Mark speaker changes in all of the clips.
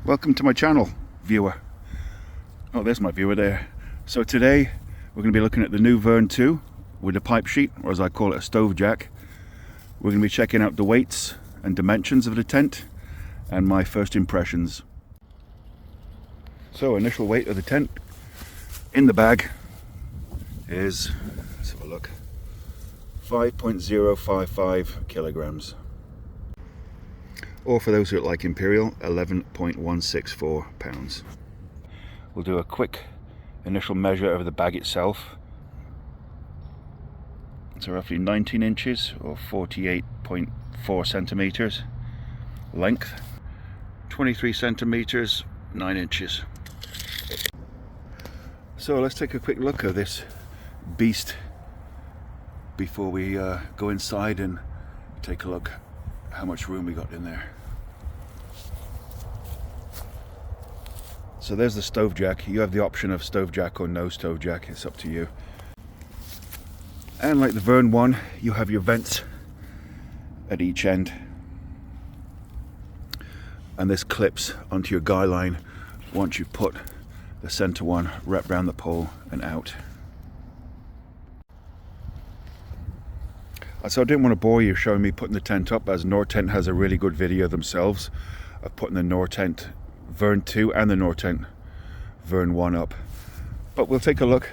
Speaker 1: Welcome to my channel, viewer. Oh, there's my viewer there. So today we're going to be looking at the new Vern 2 with a pipe sheet, or as I call it, a stove jack. We're going to be checking out the weights and dimensions of the tent and my first impressions. So initial weight of the tent in the bag is, let's have a look, 5.055 kilograms. Or for those who like imperial, 11.164 pounds. We'll do a quick initial measure of the bag itself. It's roughly 19 inches or 48.4 centimeters length, 23 centimeters, 9 inches. So let's take a quick look at this beast before we go inside and take a look how much room we got in there. So there's the stove jack. You have the option of stove jack or no stove jack, it's up to you. And like the Vern one, you have your vents at each end, and this clips onto your guy line once you put the center one wrapped around the pole and out. So I didn't want to bore you showing me putting the tent up, as Nortent has a really good video themselves of putting the Nortent Vern 2 and the Nortent Vern 1 up. But we'll take a look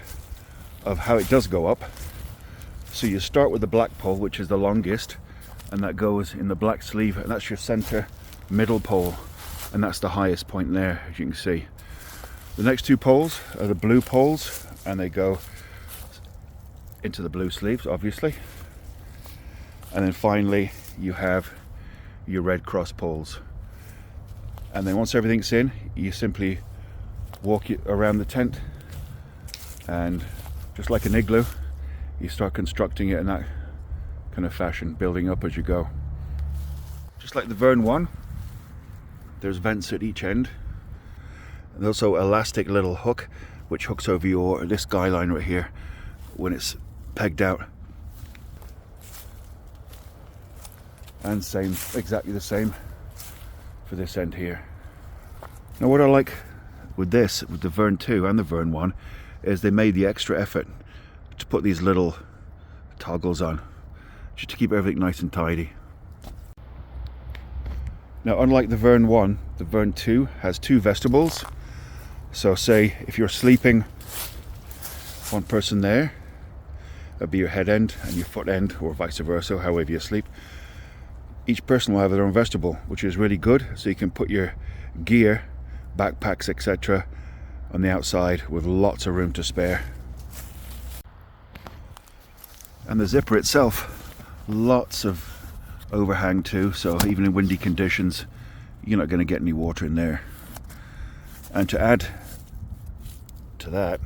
Speaker 1: of how it does go up. So you start with the black pole, which is the longest, and that goes in the black sleeve, and that's your center middle pole, and that's the highest point there, as you can see. The next two poles are the blue poles, and they go into the blue sleeves, obviously. And then finally you have your red cross poles. And then once everything's in, you simply walk it around the tent, and just like an igloo, you start constructing it in that kind of fashion, building up as you go. Just like the Vern 1, there's vents at each end, and also elastic little hook which hooks over this guy line right here when it's pegged out. And exactly the same for this end here. Now what I like with the Vern 2 and the Vern 1, is they made the extra effort to put these little toggles on, just to keep everything nice and tidy. Now unlike the Vern 1, the Vern 2 has two vestibules. So say if you're sleeping, one person there, that'd be your head end and your foot end, or vice versa, however you sleep. Each person will have their own vestibule, which is really good, so you can put your gear, backpacks, etc. on the outside with lots of room to spare. And the zipper itself, lots of overhang too, so even in windy conditions you're not going to get any water in there. And to add to that,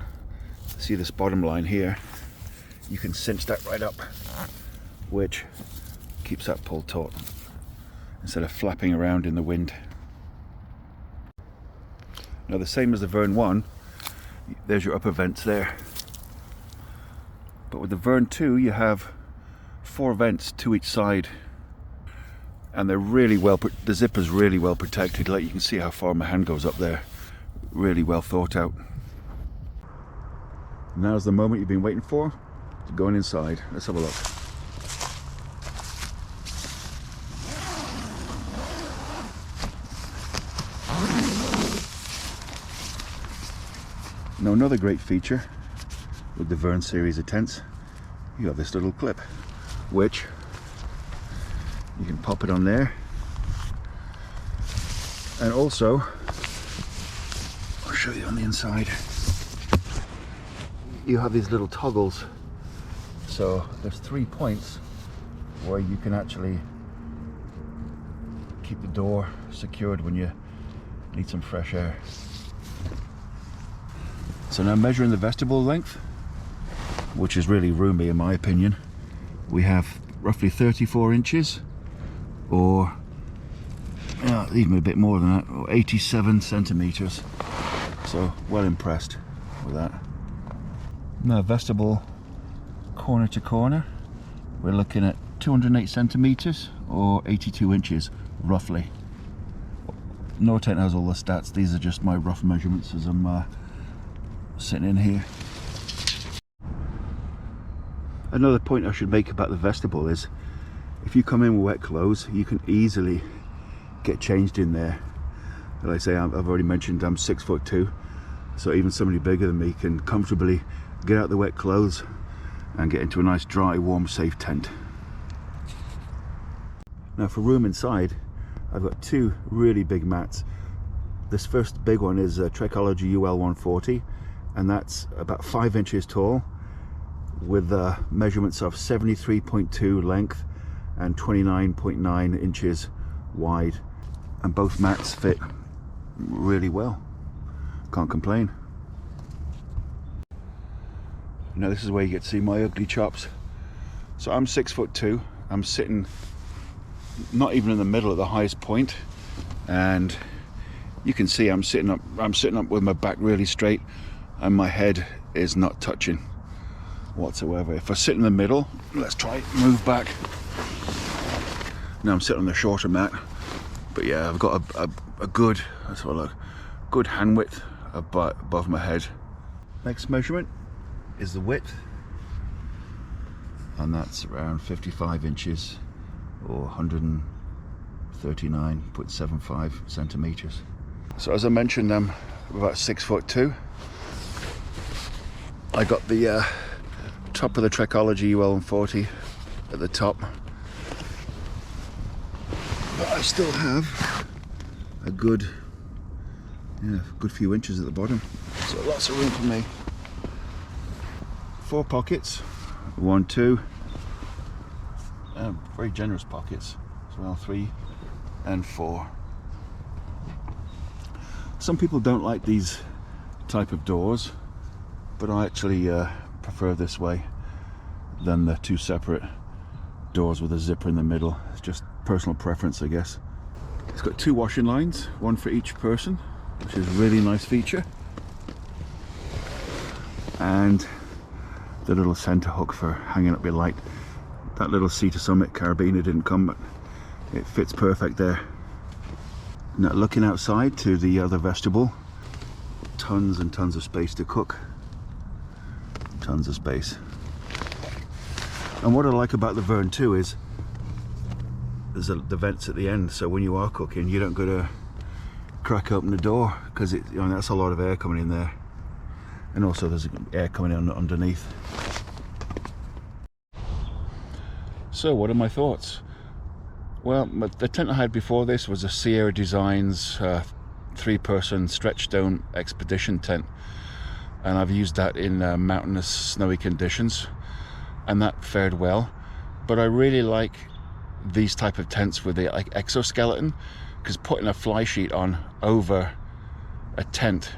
Speaker 1: see this bottom line here, you can cinch that right up, which keeps that pole taut instead of flapping around in the wind. Now the same as the Vern 1, there's your upper vents there. But with the Vern 2 you have 4 vents to each side, and they're really the zipper's really well protected. Like you can see how far my hand goes up there. Really well thought out. Now's the moment you've been waiting for, to going inside. Let's have a look. Now another great feature with the Vern series of tents, you have this little clip, which you can pop it on there, and also I'll show you on the inside, you have these little toggles. So there's 3 points where you can actually keep the door secured when you need some fresh air. So now measuring the vestibule length, which is really roomy in my opinion, we have roughly 34 inches, or even a bit more than that, or 87 centimeters. So well impressed with that. Now vestibule corner to corner, we're looking at 208 centimeters or 82 inches roughly. Nortent has all the stats. These are just my rough measurements as I'm sitting in here. Another point I should make about the vestibule is if you come in with wet clothes, you can easily get changed in there. Like I say, I've already mentioned I'm 6'2", so even somebody bigger than me can comfortably get out the wet clothes and get into a nice dry, warm, safe tent. Now for room inside, I've got two really big mats. This first big one is a Trekology UL 140, and that's about 5 inches tall with measurements of 73.2 length and 29.9 inches wide, and both mats fit really well. Can't complain. Now this is where you get to see my ugly chops. So I'm 6'2". I'm sitting not even in the middle at the highest point, and you can see I'm sitting up with my back really straight, and my head is not touching whatsoever. If I sit in the middle, let's try move back. Now I'm sitting on the shorter mat, but yeah, I've got a good, let's have a look, good hand width above my head. Next measurement is the width, and that's around 55 inches or 139.75 centimeters. So as I mentioned, I'm about 6'2". I got the top of the Trekology UL 140 at the top, but I still have a good few inches at the bottom, so lots of room for me. 4 pockets, 1, 2, very generous pockets as well, 3 and 4. Some people don't like these type of doors, but I actually prefer this way than the 2 separate doors with a zipper in the middle. It's just personal preference, I guess. It's got 2 washing lines, 1 for each person, which is a really nice feature, and the little center hook for hanging up your light. That little Sea to Summit carabiner didn't come, but it fits perfect there. Now looking outside to the other vestibule, tons and tons of space to cook. Tons of space. And what I like about the Vern too is there's the vents at the end, so when you are cooking you don't got to crack open the door, because that's a lot of air coming in there, and also there's air coming in underneath. So what are my thoughts? Well, the tent I had before this was a Sierra Designs 3-person stretch stone expedition tent, and I've used that in mountainous snowy conditions, and that fared well. But I really like these type of tents with the exoskeleton, because putting a fly sheet on over a tent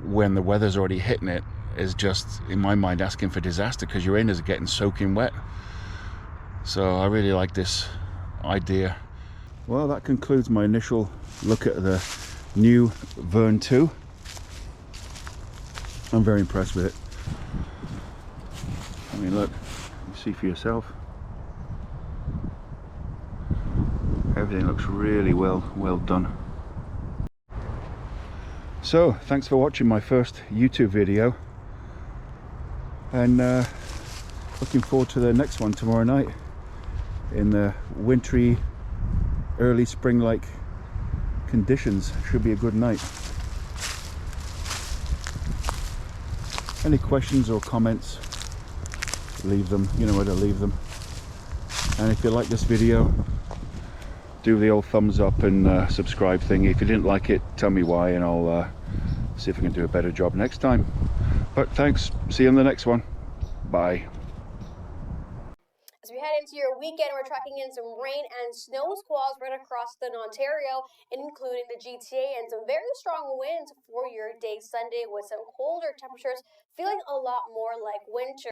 Speaker 1: when the weather's already hitting it is just, in my mind, asking for disaster, because your innards are getting soaking wet. So I really like this idea. Well, that concludes my initial look at the new Vern 2. I'm very impressed with it. I mean, look, you see for yourself. Everything looks really well done. So, thanks for watching my first YouTube video, and looking forward to the next one tomorrow night in the wintry, early spring-like conditions. Should be a good night. Any questions or comments, leave them, you know where to leave them. And if you like this video, do the old thumbs up and subscribe thing. If you didn't like it, tell me why, and I'll see if I can do a better job next time. But thanks, see you in the next one. Bye.
Speaker 2: As we head into your weekend, we're tracking in some rain and snow squalls right across southern Ontario, including the GTA, and some very strong winds for your day Sunday, with some colder temperatures feeling a lot more like winter.